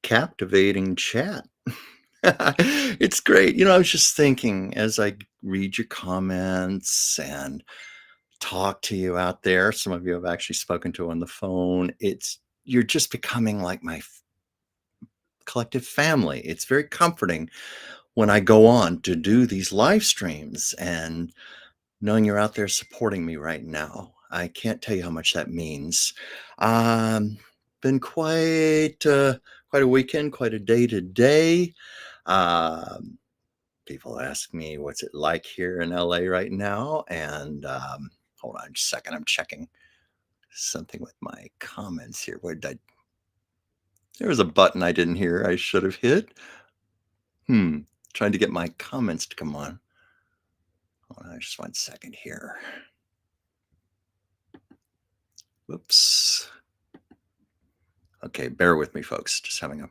captivating chat. It's great. I was just thinking as I read your comments and talk to you out there, some of you have actually spoken to on the phone. You're just becoming like my collective family. It's very comforting when I go on to do these live streams and knowing you're out there supporting me right now. I can't tell you how much that means. Um, been quite a weekend, quite a day today. Um, People ask me what's it like here in LA right now, and hold on just a second. I'm checking something with my comments here. Where did I? There was a button I didn't hear. I should have hit. Hmm. Trying to get my comments to come on. Hold on just 1 second here. Whoops. Okay, bear with me, folks. Just having a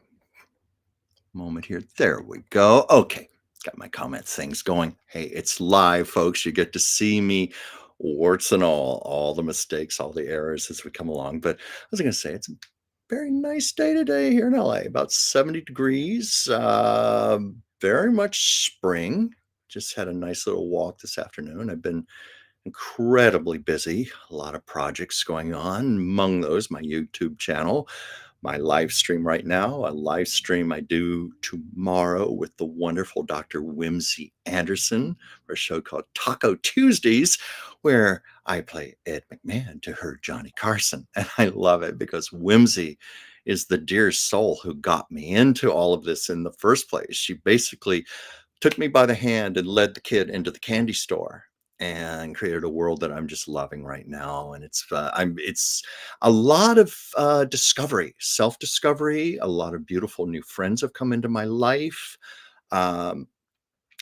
moment here. There we go. Okay, got my comment things going. Hey, it's live, folks. You get to see me, warts and all the mistakes, all the errors as we come along. But I was going to say, it's a very nice day today here in LA, about 70 degrees, very much spring. Just had a nice little walk this afternoon. I've been incredibly busy, a lot of projects going on. Among those, my YouTube channel, my live stream right now, a live stream I do tomorrow with the wonderful Dr. Whimsy Anderson for a show called Taco Tuesdays, where I play Ed McMahon to her Johnny Carson. And I love it because Whimsy is the dear soul who got me into all of this in the first place. She basically took me by the hand and led the kid into the candy store and created a world that I'm just loving right now. And it's a lot of discovery, self-discovery. A lot of beautiful new friends have come into my life. Um,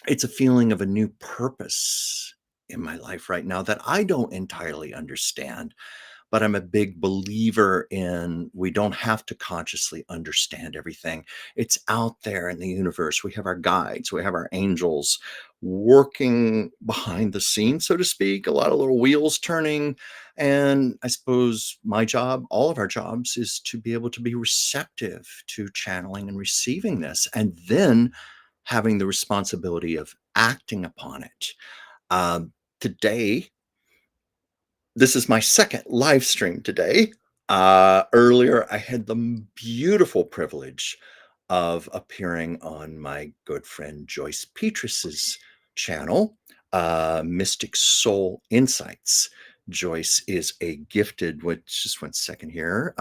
it's a feeling of a new purpose in my life right now that I don't entirely understand, but I'm a big believer in we don't have to consciously understand everything. It's out there in the universe. We have our guides, we have our angels working behind the scenes, so to speak, a lot of little wheels turning. And I suppose my job, all of our jobs, is to be able to be receptive to channeling and receiving this, and then having the responsibility of acting upon it. Today, this is my second live stream today. Earlier, I had the beautiful privilege of appearing on my good friend Joyce Petrus's channel, Mystic Soul Insights. Joyce is a gifted, just 1 second here.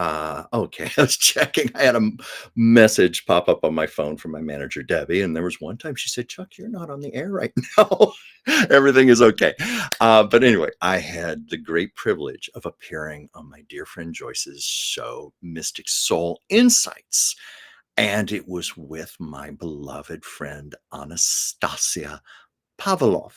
Okay, I was checking. I had a message pop up on my phone from my manager, Debbie, and there was one time she said, Chuck, you're not on the air right now. Everything is okay. But anyway, I had the great privilege of appearing on my dear friend Joyce's show, Mystic Soul Insights. And it was with my beloved friend, Anastasia Pavlov.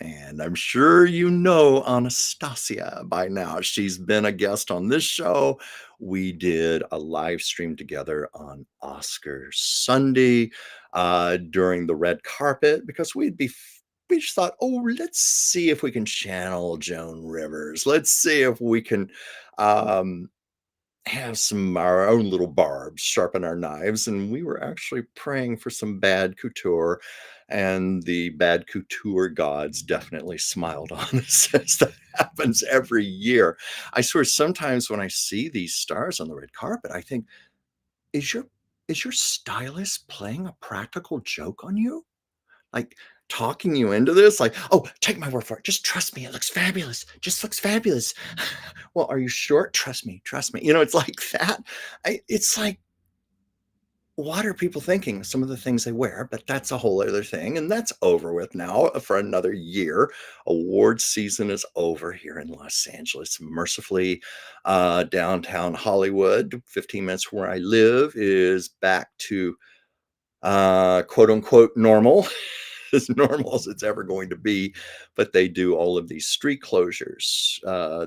And I'm sure you know Anastasia by now. She's been a guest on this show. We did a live stream together on Oscar Sunday during the red carpet because we just thought, oh, let's see if we can channel Joan Rivers. Let's see if we can um, have some our own little barbs, sharpen our knives. And we were actually praying for some bad couture, and the bad couture gods definitely smiled on us, as that happens every year. I swear, sometimes when I see these stars on the red carpet, I think, is your stylist playing a practical joke on you? Like, talking you into this, like, oh, take my word for it, just trust me, it looks fabulous, just looks fabulous. Well, are you sure? Trust me, trust me. It's like that. It's like, what are people thinking? Some of the things they wear, but that's a whole other thing, and that's over with now for another year. Award season is over here in Los Angeles, mercifully. Downtown Hollywood, 15 minutes from where I live, is back to quote unquote normal, as normal as it's ever going to be. But they do all of these street closures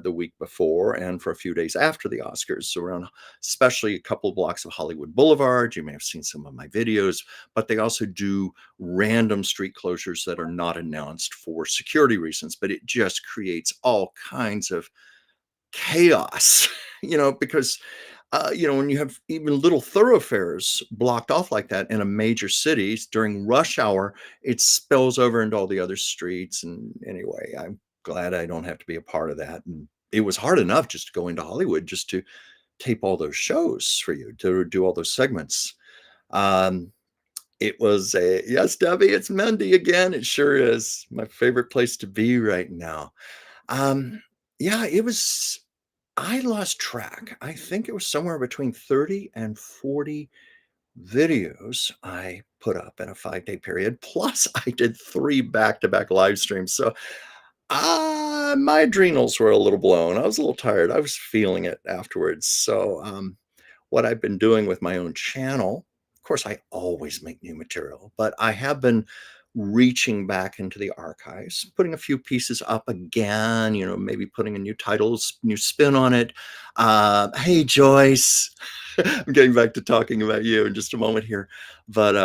the week before and for a few days after the Oscars. So around, especially a couple of blocks of Hollywood Boulevard, you may have seen some of my videos, but they also do random street closures that are not announced for security reasons, but it just creates all kinds of chaos, because When you have even little thoroughfares blocked off like that in a major cities during rush hour, it spills over into all the other streets. And anyway, I'm glad I don't have to be a part of that. And it was hard enough just to go into Hollywood just to tape all those shows for you, to do all those segments. Um, it was a yes, Debbie, it's Mendy again. It sure is my favorite place to be right now. Um, yeah, it was I lost track. I think it was somewhere between 30 and 40 videos I put up in a 5-day period. Plus, I did 3 back-to-back live streams. So, my adrenals were a little blown. I was a little tired. I was feeling it afterwards. So, what I've been doing with my own channel. Of course, I always make new material, but I have been reaching back into the archives, putting a few pieces up again, maybe putting a new titles, new spin on it. Hey, Joyce. I'm getting back to talking about you in just a moment here. But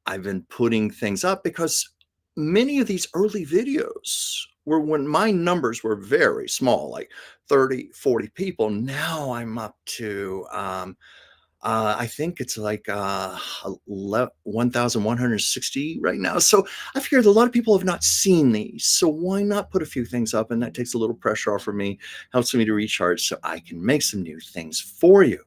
I've been putting things up because many of these early videos were when my numbers were very small, like 30, 40 people. Now I'm up to I think it's like 1,160 right now. So I figured a lot of people have not seen these. So why not put a few things up? And that takes a little pressure off for me, helps me to recharge so I can make some new things for you.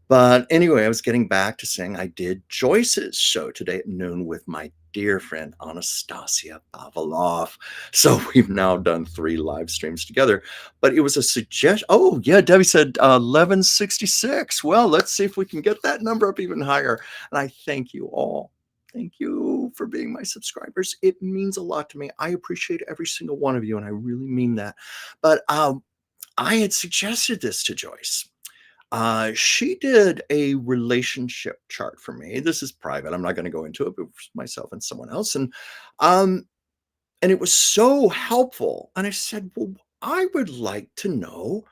But anyway, I was getting back to saying I did Joyce's show today at noon with my dear friend Anastasia Pavlov. So we've now done 3 live streams together. But it was a suggestion. Oh, yeah, Debbie said 1166. Well, let's see if we can get that number up even higher. And I thank you all. Thank you for being my subscribers. It means a lot to me. I appreciate every single one of you, and I really mean that. But I had suggested this to Joyce. She did a relationship chart for me. This is private. I'm not going to go into it, but for myself and someone else. Um, and it was so helpful. And I said, well, I would like to know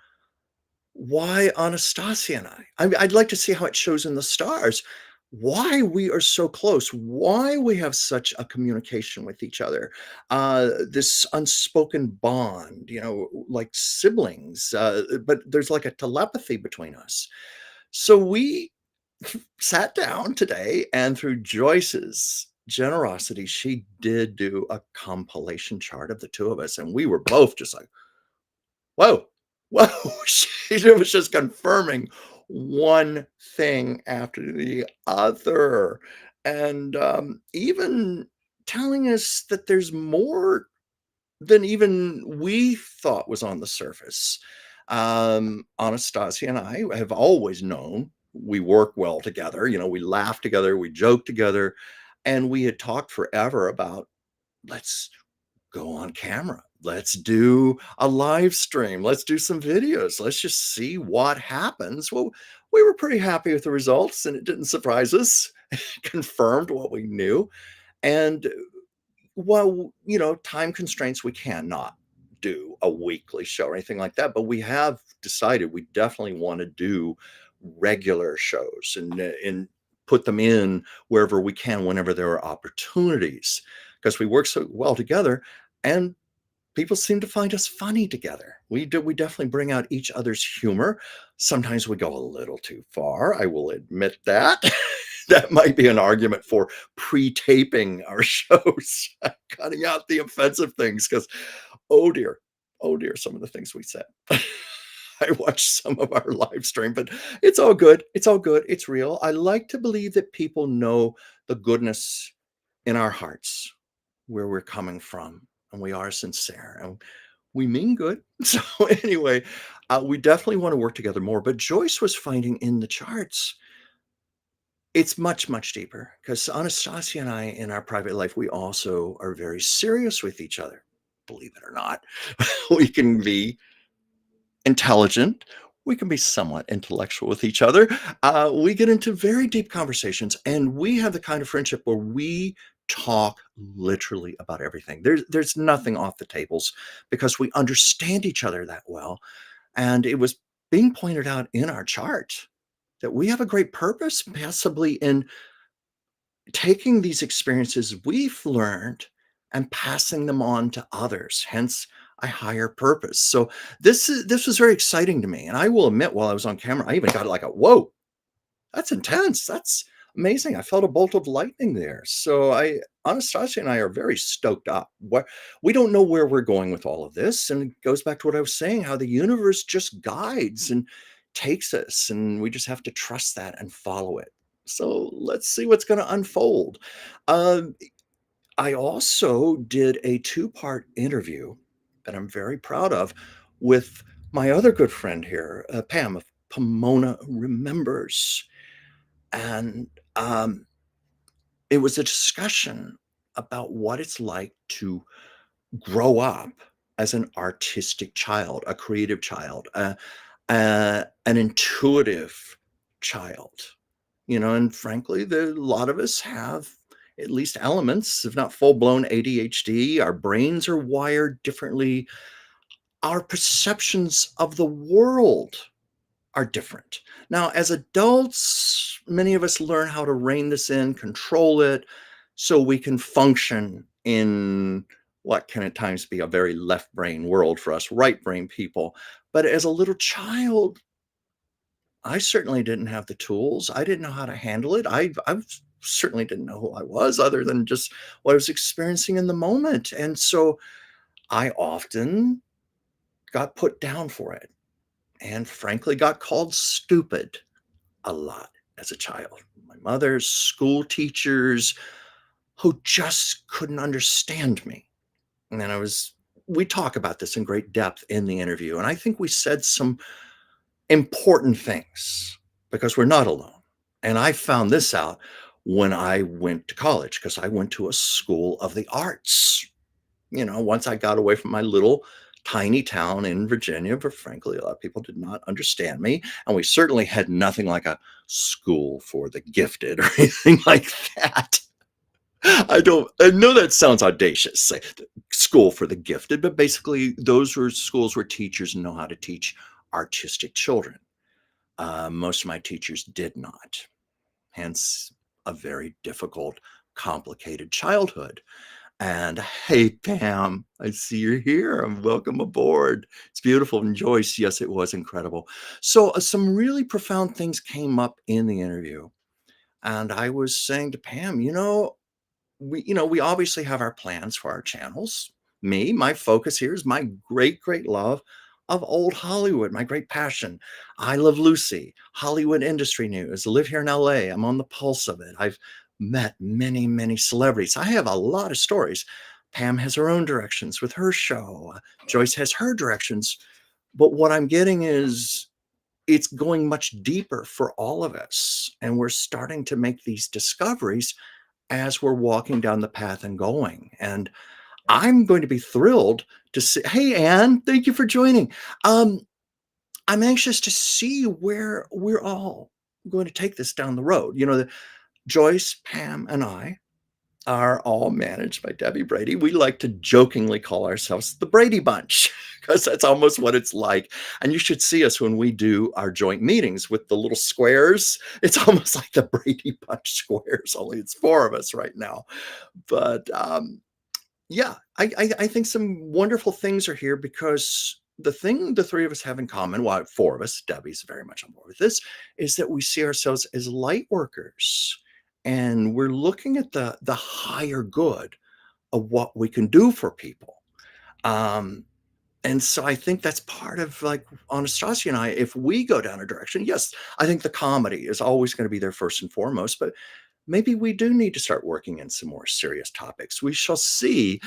why Anastasia and I'd like to see how it shows in the stars, why we are so close, why we have such a communication with each other, this unspoken bond, like siblings, but there's like a telepathy between us. So we sat down today, and through Joyce's generosity, she did do a compilation chart of the two of us, and we were both just like, whoa, whoa. She was just confirming one thing after the other. And even telling us that there's more than even we thought was on the surface. Anastasia and I have always known we work well together. We laugh together, we joke together, and we had talked forever about let's go on camera. Let's do a live stream. Let's do some videos. Let's just see what happens. Well, we were pretty happy with the results, and it didn't surprise us. Confirmed what we knew. And while, time constraints, we cannot do a weekly show or anything like that, but we have decided we definitely want to do regular shows and put them in wherever we can, whenever there are opportunities, because we work so well together. And people seem to find us funny together. We definitely bring out each other's humor. Sometimes we go a little too far. I will admit that. That might be an argument for pre-taping our shows, cutting out the offensive things, because oh dear, some of the things we said. I watched some of our live stream, but it's all good. It's all good. It's real. I like to believe that people know the goodness in our hearts, where we're coming from, and we are sincere and we mean good. So anyway, we definitely want to work together more. But Joyce was finding in the charts, it's much, much deeper, because Anastasia and I, in our private life, we also are very serious with each other. Believe it or not, we can be intelligent. We can be somewhat intellectual with each other. We get into very deep conversations, and we have the kind of friendship where we talk literally about everything. There's nothing off the tables, because we understand each other that well. And it was being pointed out in our chart that we have a great purpose, possibly in taking these experiences we've learned and passing them on to others. Hence, a higher purpose. So this was very exciting to me. And I will admit, while I was on camera, I even got like a whoa, that's intense. That's amazing. I felt a bolt of lightning there. So Anastasia and I are very stoked up. What we don't know where we're going with all of this, and it goes back to what I was saying, how the universe just guides and takes us, and we just have to trust that and follow it. So let's see what's going to unfold. Um, I also did a two-part interview that I'm very proud of with my other good friend here, Pam of Pomona Remembers. And it was a discussion about what it's like to grow up as an artistic child, a creative child, an intuitive child. And frankly, a lot of us have at least elements, if not full blown ADHD. Our brains are wired differently. Our perceptions of the world are different. Now, as adults, many of us learn how to rein this in, control it, so we can function in what can at times be a very left brain world for us right brain people. But as a little child, I certainly didn't have the tools. I didn't know how to handle it. I certainly didn't know who I was other than just what I was experiencing in the moment. And so I often got put down for it and frankly got called stupid a lot as a child. My mother's school teachers who just couldn't understand me. And then we talk about this in great depth in the interview. And I think we said some important things because we're not alone. And I found this out when I went to college because I went to a school of the arts. Once I got away from my little tiny town in Virginia, but frankly, a lot of people did not understand me. And we certainly had nothing like a school for the gifted or anything like that. I know that sounds audacious, say school for the gifted, but basically those were schools where teachers know how to teach artistic children. Most of my teachers did not, hence a very difficult, complicated childhood. And hey, Pam, I see you're here. And welcome aboard. It's beautiful. And Joyce, yes, it was incredible. So, some really profound things came up in the interview. And I was saying to Pam, we obviously have our plans for our channels. My focus here is my great, great love of old Hollywood, my great passion. I love Lucy, Hollywood industry news. I live here in LA. I'm on the pulse of it. I've met many, many celebrities. I have a lot of stories. Pam has her own directions with her show. Joyce has her directions. But what I'm getting is it's going much deeper for all of us. And we're starting to make these discoveries as we're walking down the path and going. And I'm going to be thrilled to see. Hey, Anne, thank you for joining. Um, I'm anxious to see where we're all going to take this down the road. Joyce, Pam, and I are all managed by Debbie Brady. We like to jokingly call ourselves the Brady Bunch because that's almost what it's like. And you should see us when we do our joint meetings with the little squares. It's almost like the Brady Bunch squares, only it's four of us right now. But yeah, I think some wonderful things are here because the thing the three of us have in common, well, four of us, Debbie's very much on board with this, is that we see ourselves as light workers. And we're looking at the higher good of what we can do for people. Um, and so I think that's part of like Anastasia and I, if we go down a direction, yes, I think the comedy is always going to be there first and foremost, but maybe we do need to start working in some more serious topics. We shall see.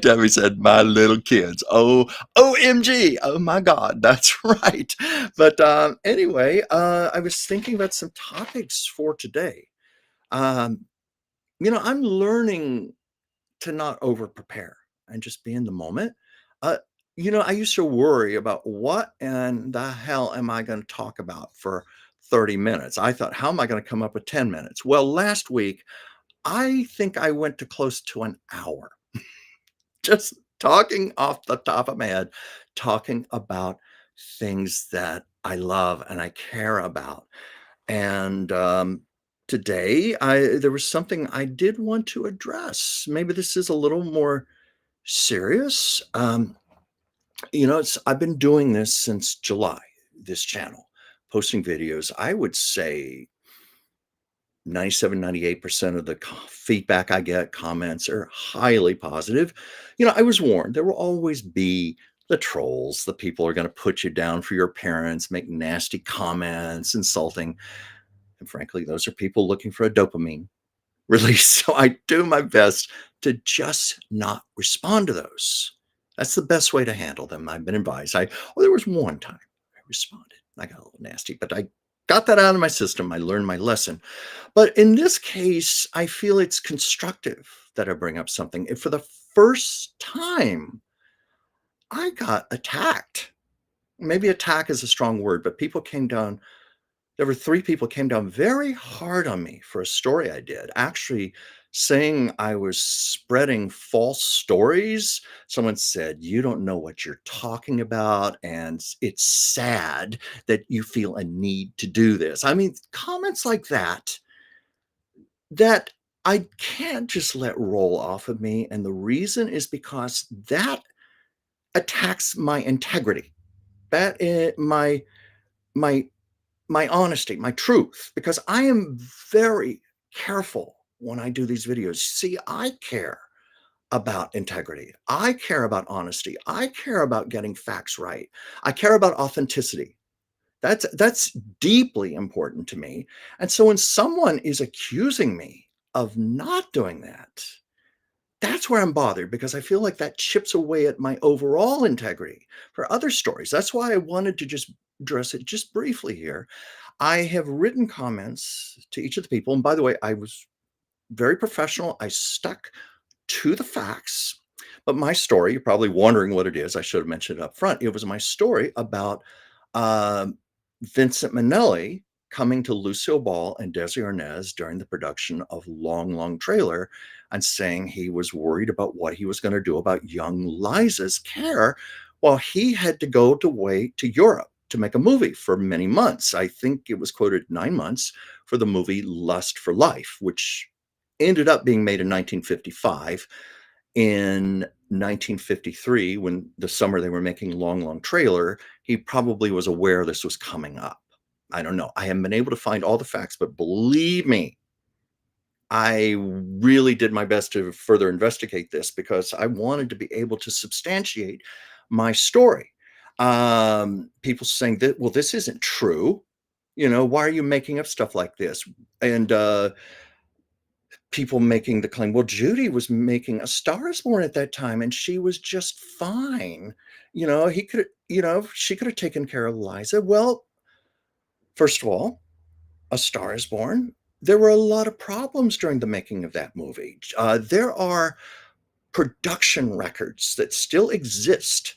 Debbie said, my little kids. Oh, OMG. Oh my God. That's right. But anyway, I was thinking about some topics for today. Um, I'm learning to not over prepare and just be in the moment. Uh, I used to worry about what in the hell am I going to talk about for 30 minutes? I thought, how am I going to come up with 10 minutes? Well, last week, I think I went to close to an hour just talking off the top of my head, talking about things that I love and I care about. And today, there was something I did want to address. Maybe this is a little more Serious? I've been doing this since July, this channel, posting videos. I would say 97, 98% of the feedback I get, comments are highly positive. I was warned there will always be the trolls, the people are going to put you down for your parents, make nasty comments, insulting. And frankly, those are people looking for a dopamine release. So I do my best to just not respond to those. That's the best way to handle them. I've been advised. There was one time I responded. I got a little nasty, but I got that out of my system. I learned my lesson. But in this case, I feel it's constructive that I bring up something. And for the first time, I got attacked. Maybe attack is a strong word, but people came down. There were 3 people came down very hard on me for a story I did, actually saying I was spreading false stories. Someone said, "You don't know what you're talking about, and it's sad that you feel a need to do this." I mean, comments like that I can't just let roll off of me, and the reason is because that attacks my integrity. That I my my honesty, my truth, because I am very careful when I do these videos. See, I care about integrity. I care about honesty. I care about getting facts right. I care about authenticity. That's deeply important to me. And so when someone is accusing me of not doing that, that's where I'm bothered because I feel like that chips away at my overall integrity for other stories. That's why I wanted to just address it just briefly here. I have written comments to each of the people. And by the way, I was very professional. I stuck to the facts. But my story, you're probably wondering what it is. I should have mentioned it up front. It was my story about um, Vincent Minnelli coming to Lucille Ball and Desi Arnaz during the production of Long, Long Trailer and saying he was worried about what he was going to do about young Liza's care while he had to go to Europe to make a movie for many months. I think it was quoted 9 months for the movie Lust for Life, which ended up being made in 1955. In 1953, when the summer they were making Long, Long Trailer, he probably was aware this was coming up. I don't know. I haven't been able to find all the facts, but believe me, I really did my best to further investigate this because I wanted to be able to substantiate my story. People saying that, well, this isn't true. Why are you making up stuff like this? And people making the claim, well, Judy was making A Star is Born at that time and she was just fine. She could have taken care of Liza. Well, first of all, A Star is Born, there were a lot of problems during the making of that movie. There are production records that still exist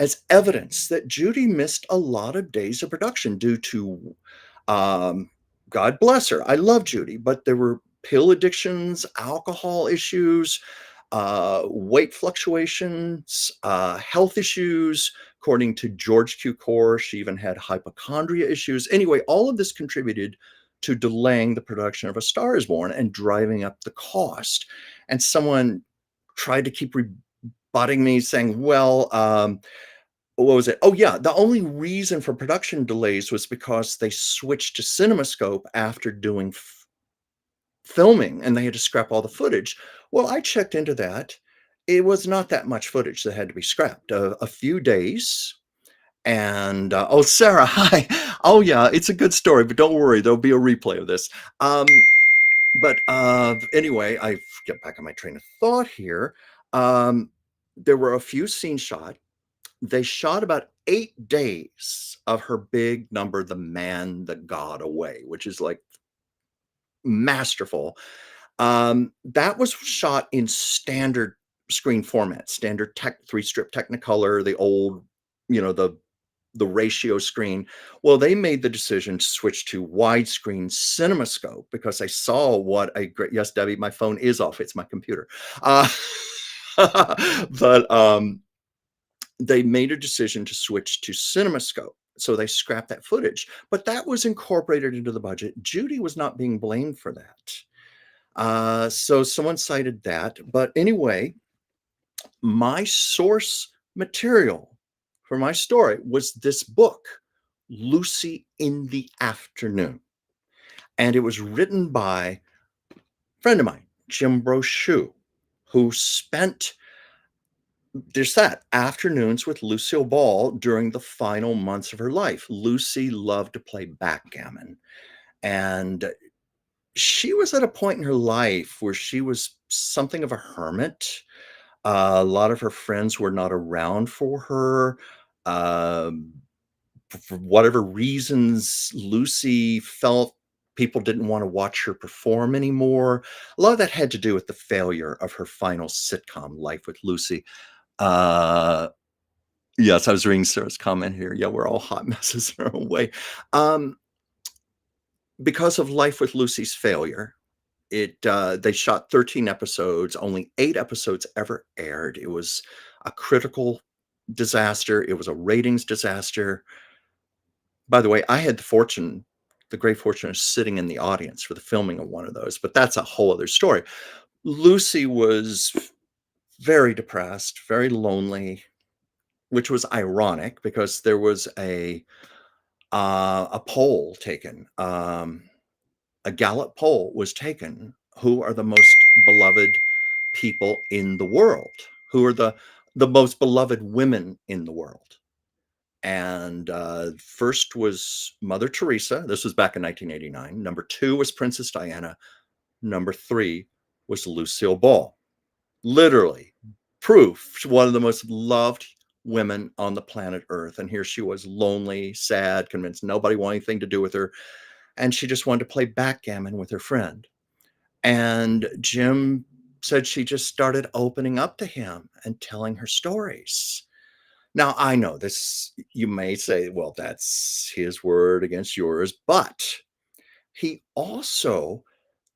as evidence that Judy missed a lot of days of production due to, um, God bless her. I love Judy, but there were pill addictions, alcohol issues, weight fluctuations, health issues. According to George Cukor, she even had hypochondria issues. Anyway, all of this contributed to delaying the production of A Star is Born and driving up the cost. And someone tried to keep rebutting me saying, well, what was it? Oh, yeah. The only reason for production delays was because they switched to CinemaScope after doing filming and they had to scrap all the footage. Well, I checked into that. It was not that much footage that had to be scrapped. A few days. And oh, Sarah, hi. Oh, yeah, it's a good story, but don't worry, there'll be a replay of this. But anyway, I get back on my train of thought here. There were a few scenes shot. They shot about 8 days of her big number, The Man That Got Away, which is like masterful. That was shot in standard screen format, standard 3-strip Technicolor, the old, the ratio screen. Well, they made the decision to switch to widescreen CinemaScope because they saw what a great. Yes, Debbie, my phone is off. It's my computer. But they made a decision to switch to CinemaScope. So they scrapped that footage, but that was incorporated into the budget. Judy was not being blamed for that. So someone cited that. But anyway, My source material for my story was this book, Lucy in the Afternoon. And it was written by a friend of mine, Jim Brochu, who spent there's that afternoons with Lucille Ball during the final months of her life. Lucy loved to play backgammon. And she was at a point in her life where she was something of a hermit. A lot of her friends were not around for her. Um, for whatever reasons, Lucy felt people didn't want to watch her perform anymore. A lot of that had to do with the failure of her final sitcom, Life with Lucy. Uh, yes, I was reading Sarah's comment here. Yeah, we're all hot messes in our own way. Um, because of Life with Lucy's failure, they shot 13 episodes. Only 8 episodes ever aired. It was a critical disaster. It was a ratings disaster. By the way, I had the great fortune of sitting in the audience for the filming of one of those, but that's a whole other story. Lucy was very depressed, very lonely, which was ironic because there was a poll taken, a Gallup poll was taken. Who are the most beloved people in the world? Who are the most beloved women in the world? And first was Mother Teresa. This was back in 1989. Number 2 was Princess Diana. Number 3 was Lucille Ball. Literally, proof one of the most loved women on the planet Earth. And here she was, lonely, sad, convinced nobody wanted anything to do with her. And she just wanted to play backgammon with her friend. And Jim said she just started opening up to him and telling her stories. Now, I know this, you may say, well, that's his word against yours, but he also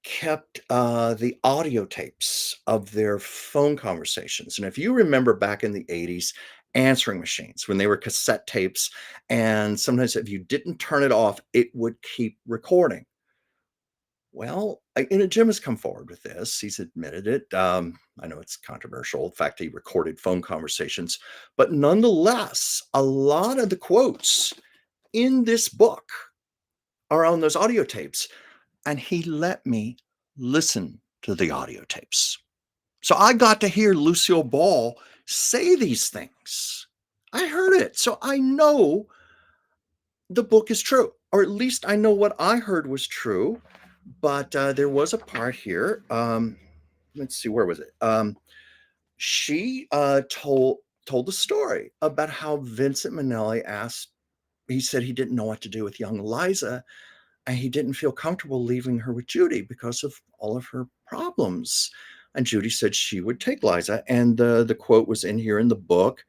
kept the audio tapes of their phone conversations. And if you remember back in the 80s, answering machines, when they were cassette tapes, and sometimes if you didn't turn it off, it would keep recording. Well, Jim has come forward with this. He's admitted it. I know it's controversial. In fact, he recorded phone conversations, but nonetheless, a lot of the quotes in this book are on those audio tapes, and he let me listen to the audio tapes. So I got to hear Lucille Ball say these things. I heard it. So I know the book is true, or at least I know what I heard was true. But there was a part here. Let's see, where was it? She told the story about how Vincent Minnelli asked. He said he didn't know what to do with young Liza, and he didn't feel comfortable leaving her with Judy because of all of her problems. And Judy said she would take Liza, and the quote was in here in the book.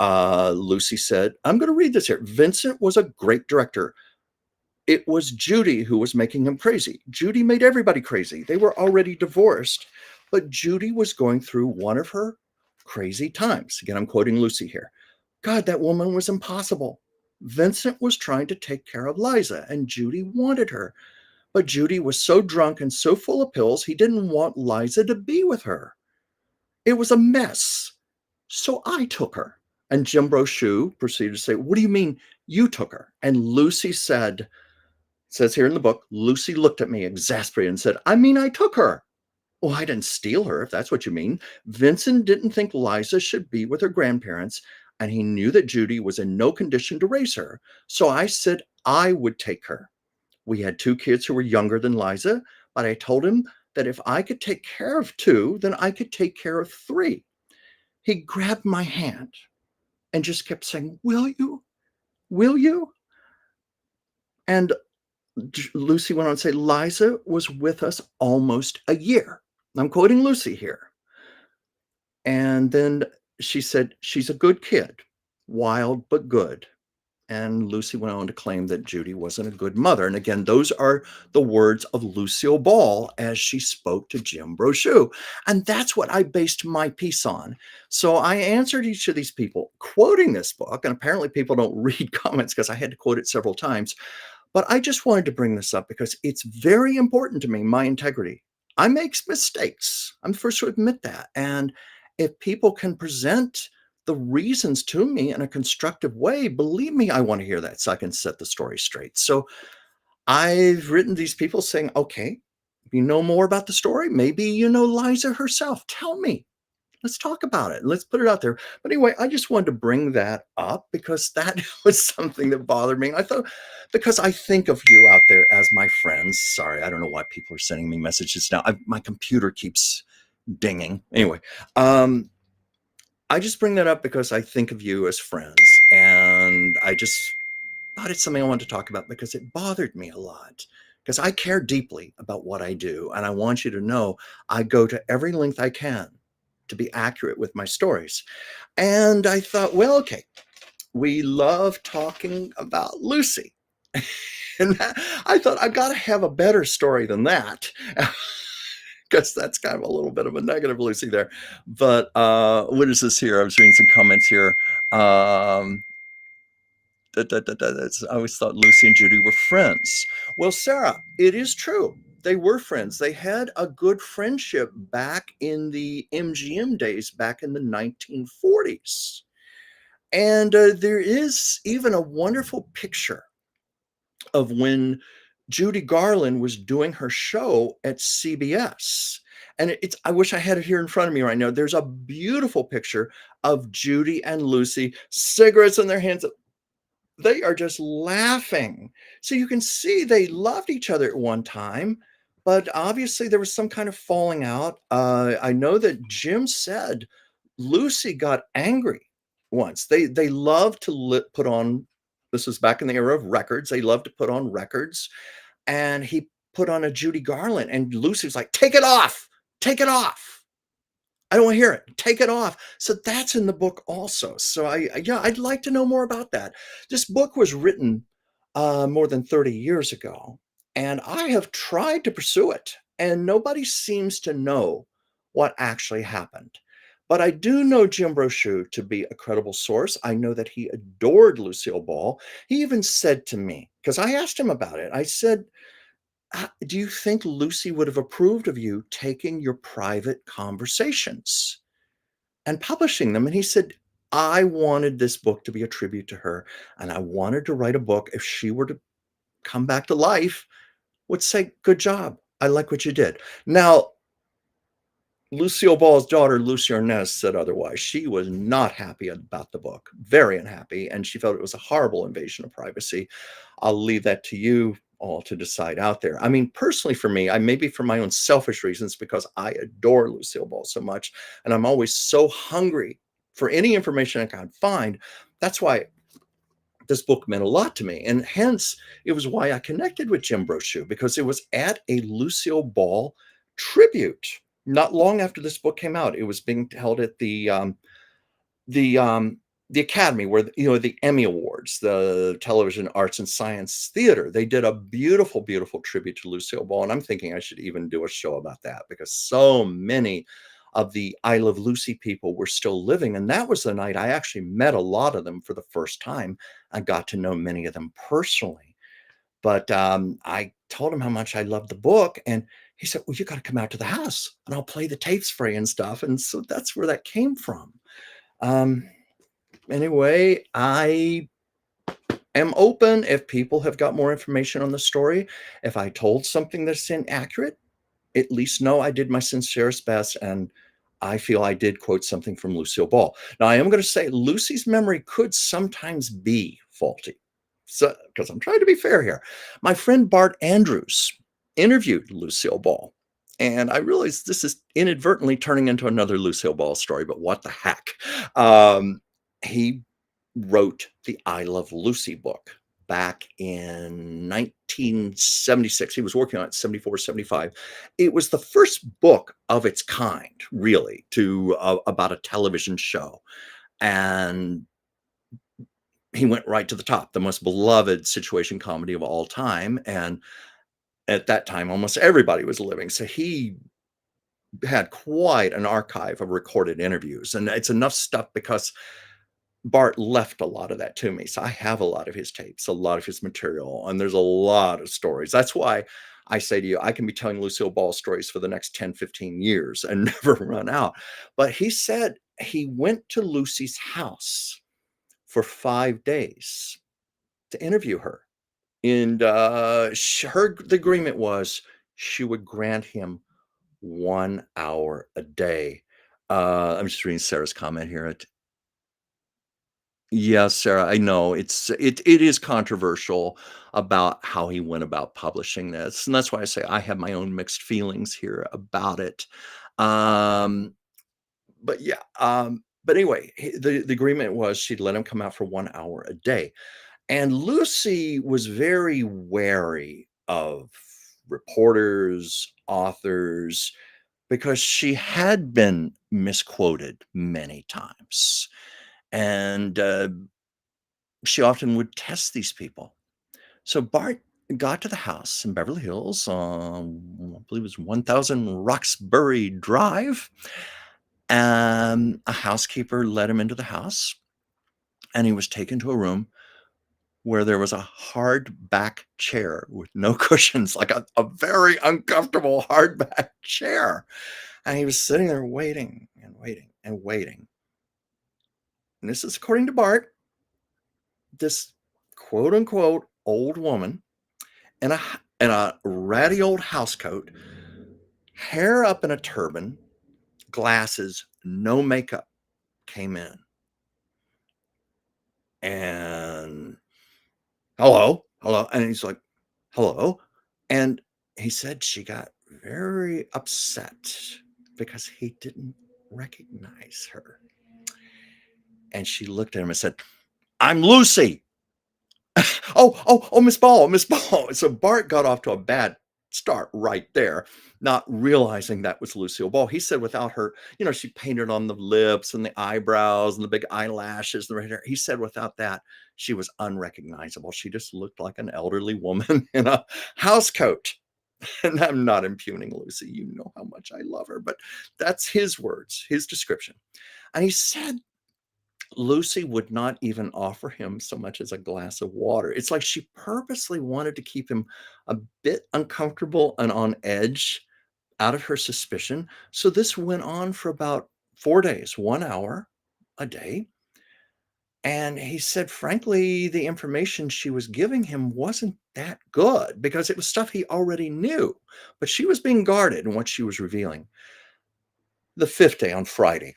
Lucy said, "I'm going to read this here. Vincent was a great director. It was Judy who was making him crazy. Judy made everybody crazy. They were already divorced, but Judy was going through one of her crazy times." Again, I'm quoting Lucy here. "God, that woman was impossible. Vincent was trying to take care of Liza, and Judy wanted her. But Judy was so drunk and so full of pills, he didn't want Liza to be with her. It was a mess. So I took her." And Jim Brochu proceeded to say, "What do you mean you took her?" And Lucy said, it says here in the book, Lucy looked at me exasperated and said, "I mean, I took her." "Well, I didn't steal her, if that's what you mean. Vincent didn't think Liza should be with her grandparents, and he knew that Judy was in no condition to raise her. So I said I would take her. We had 2 kids who were younger than Liza, but I told him that if I could take care of 2, then I could take care of 3. He grabbed my hand and just kept saying, 'Will you? Will you?' And Lucy went on to say, Liza was with us almost a year." I'm quoting Lucy here. And then she said, "She's a good kid, wild but good." And Lucy went on to claim that Judy wasn't a good mother. And again, those are the words of Lucille Ball as she spoke to Jim Brochu. And that's what I based my piece on. So I answered each of these people quoting this book. And apparently people don't read comments because I had to quote it several times. But I just wanted to bring this up because it's very important to me, my integrity. I make mistakes. I'm the first to admit that. And if people can present the reasons to me in a constructive way, believe me, I want to hear that so I can set the story straight. So I've written these people saying, okay, you know more about the story? Maybe you know Liza herself. Tell me. Let's talk about it. Let's put it out there. But anyway, I just wanted to bring that up because that was something that bothered me. And I thought, because I think of you out there as my friends. Sorry, I don't know why people are sending me messages now. My computer keeps dinging. Anyway, um, I just bring that up because I think of you as friends. And I just thought it's something I wanted to talk about because it bothered me a lot. Because I care deeply about what I do. And I want you to know I go to every length I can to be accurate with my stories. And I thought, well, okay, we love talking about Lucy. And I thought, I got to have a better story than that. Because that's kind of a little bit of a negative Lucy there. But what is this here? I was reading some comments here. I always thought Lucy and Judy were friends. Well, Sarah, it is true. They were friends. They had a good friendship back in the MGM days, back in the 1940s. And there is even a wonderful picture of when Judy Garland was doing her show at CBS. And I wish I had it here in front of me right now. There's a beautiful picture of Judy and Lucy, cigarettes in their hands. They are just laughing. So you can see they loved each other at one time, but obviously there was some kind of falling out. I know that Jim said Lucy got angry once. They loved to put on. This was back in the era of records. They loved to put on records, and he put on a Judy Garland, and Lucy was like, "Take it off, take it off. I don't want to hear it. Take it off." So that's in the book also. So yeah, I'd like to know more about that. This book was written more than 30 years ago, and I have tried to pursue it, and nobody seems to know what actually happened. But I do know Jim Brochu to be a credible source. I know that he adored Lucille Ball. He even said to me, because I asked him about it, I said, do you think Lucy would have approved of you taking your private conversations and publishing them? And he said, I wanted this book to be a tribute to her. And I wanted to write a book, if she were to come back to life, would say, good job. I like what you did. Now, Lucille Ball's daughter, Lucy Arnaz, said otherwise. She was not happy about the book, very unhappy, and she felt it was a horrible invasion of privacy. I'll leave that to you all to decide out there. I mean, personally for me, I maybe for my own selfish reasons, because I adore Lucille Ball so much, and I'm always so hungry for any information I can find. That's why this book meant a lot to me. And hence, it was why I connected with Jim Brochu, because it was at a Lucille Ball tribute. Not long after this book came out, it was being held at the the Academy, where the Emmy Awards, the Television Arts and Science Theater. They did a beautiful, beautiful tribute to Lucille Ball, and I'm thinking I should even do a show about that, because so many of the I Love Lucy people were still living, and that was the night I actually met a lot of them for the first time. I got to know many of them personally. But I told him how much I loved the book, and he said, "Well, you got to come out to the house, and I'll play the tapes for you and stuff." And so that's where that came from. Um, anyway, I am open if people have got more information on the story. If I told something that's inaccurate, at least know I did my sincerest best, and I feel I did quote something from Lucille Ball. Now, I am going to say Lucy's memory could sometimes be faulty. So, because I'm trying to be fair here. My friend Bart Andrews interviewed Lucille Ball, and I realize this is inadvertently turning into another Lucille Ball story, but what the heck? He wrote the I Love Lucy book back in 1976. He was working on it 74, 75. It was the first book of its kind, really, to about a television show. And he went right to the top, the most beloved situation comedy of all time. And at that time, almost everybody was living. So he had quite an archive of recorded interviews. And it's enough stuff because Bart left a lot of that to me. So I have a lot of his tapes, a lot of his material, and there's a lot of stories. That's why I say to you, I can be telling Lucille Ball stories for the next 10, 15 years and never run out. But he said he went to Lucy's house for 5 days to interview her. And, the agreement was she would grant him 1 hour a day. I'm just reading Sarah's comment here. Yes, Sarah, I know it is controversial about how he went about publishing this, and that's why I say I have my own mixed feelings here about it. Um, but yeah, but anyway, the agreement was she'd let him come out for 1 hour a day. And Lucy was very wary of reporters, authors, because she had been misquoted many times. And she often would test these people. So Bart got to the house in Beverly Hills, I believe it was 1000 Roxbury Drive. And a housekeeper let him into the house, and he was taken to a room where there was a hard back chair with no cushions, like a very uncomfortable hard back chair. And he was sitting there waiting and waiting and waiting. And this is according to Bart, this quote unquote old woman in a ratty old housecoat, hair up in a turban, glasses, no makeup, came in. And hello, hello. And he's like, hello. And he said she got very upset because he didn't recognize her. And she looked at him and said, I'm Lucy. Oh, Miss Ball, Miss Ball. So Bart got off to a bad start right there, not realizing that was Lucille Ball. He said without her, she painted on the lips and the eyebrows and the big eyelashes and the red hair. He said without that, she was unrecognizable. She just looked like an elderly woman in a house coat. And I'm not impugning Lucy. You know how much I love her, but that's his words, his description. And he said Lucy would not even offer him so much as a glass of water. It's like she purposely wanted to keep him a bit uncomfortable and on edge out of her suspicion. So this went on for about 4 days, 1 hour a day. And he said, frankly, the information she was giving him wasn't that good because it was stuff he already knew. But she was being guarded in what she was revealing. The 5th day, on Friday,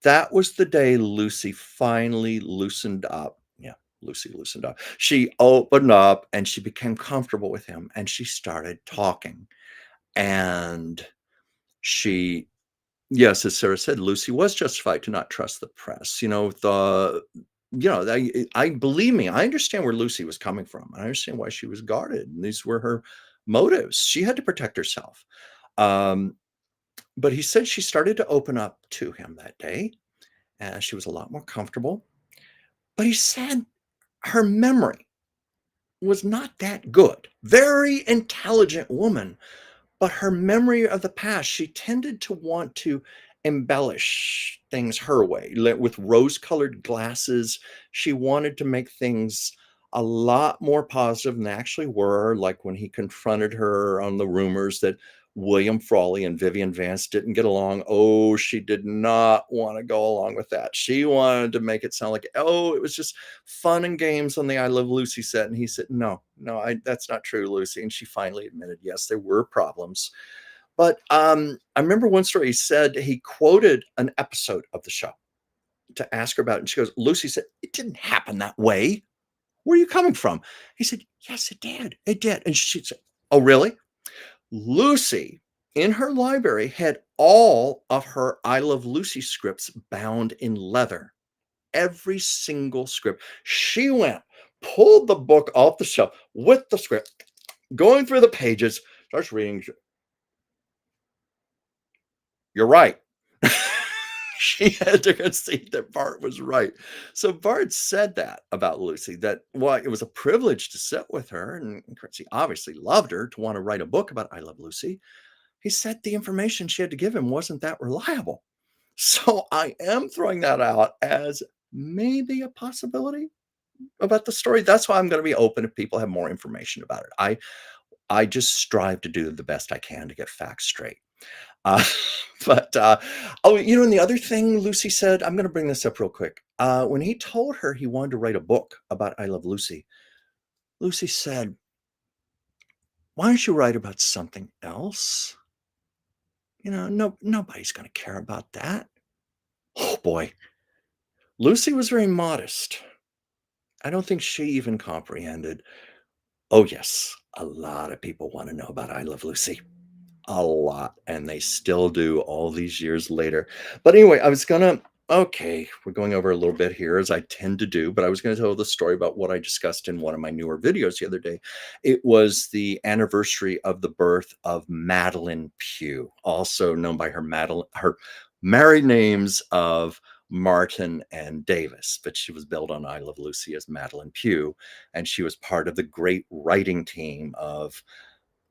that was the day Lucy finally loosened up. Yeah, Lucy loosened up. She opened up and she became comfortable with him and she started talking. And she, yes, as Sarah said, Lucy was justified to not trust the press. I believe me, I understand where Lucy was coming from. I understand why she was guarded. And these were her motives. She had to protect herself. Um, but he said she started to open up to him that day. And she was a lot more comfortable. But he said her memory was not that good. Very intelligent woman, but her memory of the past, she tended to want to embellish things her way. With rose-colored glasses, she wanted to make things a lot more positive than they actually were, like when he confronted her on the rumors that William Frawley and Vivian Vance didn't get along. Oh, she did not want to go along with that. She wanted to make it sound like, oh, it was just fun and games on the I Love Lucy set. And he said, no, that's not true, Lucy. And she finally admitted, yes, there were problems. But I remember one story he said he quoted an episode of the show to ask her about it. And she goes, Lucy said, it didn't happen that way. Where are you coming from? He said, yes, it did. It did. And she said, oh, really? Lucy, in her library, had all of her I Love Lucy scripts bound in leather. Every single script. She went, pulled the book off the shelf with the script, going through the pages, starts reading. You're right. She had to concede that Bart was right. So Bart said that about Lucy, that it was a privilege to sit with her. And he obviously loved her to want to write a book about I Love Lucy. He said the information she had to give him wasn't that reliable. So I am throwing that out as maybe a possibility about the story. That's why I'm going to be open if people have more information about it. I just strive to do the best I can to get facts straight. Uh, but, and the other thing Lucy said, I'm gonna bring this up real quick. When he told her he wanted to write a book about I Love Lucy, Lucy said, "Why don't you write about something else? No, nobody's gonna care about that." Oh boy, Lucy was very modest. I don't think she even comprehended. Oh yes, a lot of people want to know about I Love Lucy. A lot, and they still do all these years later. But anyway, okay, we're going over a little bit here as I tend to do, but I was gonna tell the story about what I discussed in one of my newer videos the other day. It was the anniversary of the birth of Madeline Pugh, also known by her married names of Martin and Davis, but she was billed on I Love Lucy as Madeline Pugh, and she was part of the great writing team of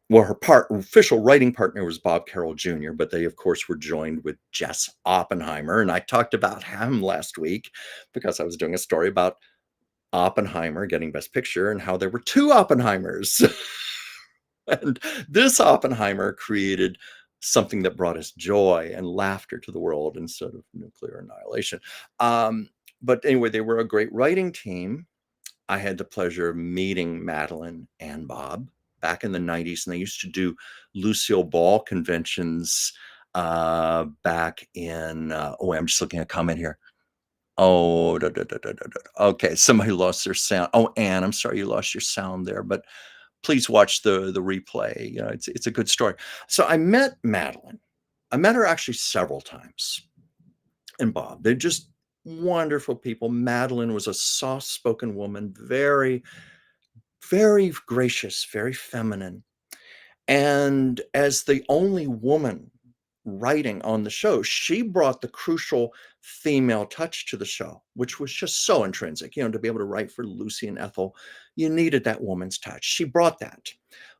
her official writing partner was Bob Carroll Jr., but they, of course, were joined with Jess Oppenheimer. And I talked about him last week because I was doing a story about Oppenheimer getting Best Picture and how there were two Oppenheimers. And this Oppenheimer created something that brought us joy and laughter to the world instead of nuclear annihilation. Um, but anyway, they were a great writing team. I had the pleasure of meeting Madeline and Bob back in the 90s, and they used to do Lucille Ball conventions back in, I'm just looking at a comment here. Oh, okay. Somebody lost their sound. Oh, Anne, I'm sorry you lost your sound there, but please watch the replay. It's a good story. So I met Madeline. I met her actually several times, and Bob. They're just wonderful people. Madeline was a soft-spoken woman, very, very gracious, very feminine. And as the only woman writing on the show, she brought the crucial female touch to the show, which was just so intrinsic. To be able to write for Lucy and Ethel, you needed that woman's touch. She brought that.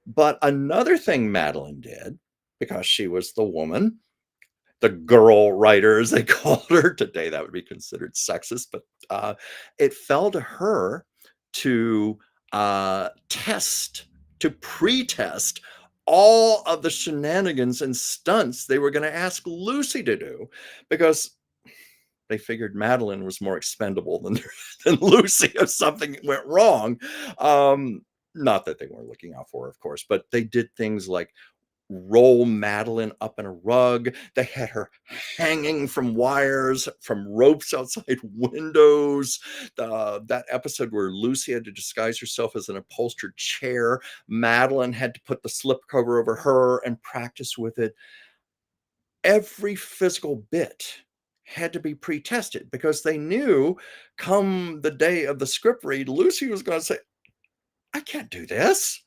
But another thing Madeline did, because she was the woman, the girl writer, as they called her today, that would be considered sexist, but it fell to her to pre-test all of the shenanigans and stunts they were going to ask Lucy to do, because they figured Madeline was more expendable than than Lucy if something went wrong. Not that they weren't looking out for her, of course, but they did things like roll Madeline up in a rug. They had her hanging from wires, from ropes outside windows. That episode where Lucy had to disguise herself as an upholstered chair, Madeline had to put the slipcover over her and practice with it. Every physical bit had to be pre-tested because they knew come the day of the script read, Lucy was going to say, "I can't do this.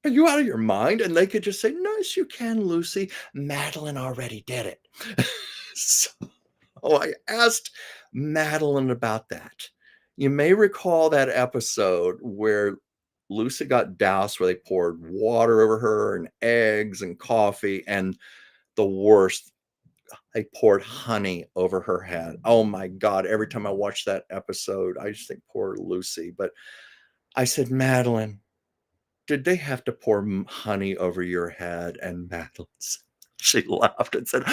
Are you out of your mind?" And they could just say, "No, yes, you can, Lucy. Madeline already did it." So I asked Madeline about that. You may recall that episode where Lucy got doused, where they poured water over her and eggs and coffee, and the worst, they poured honey over her head. Oh my God. Every time I watch that episode, I just think poor Lucy. But I said, "Madeline, did they have to pour honey over your head?" And Madeline, she laughed and said,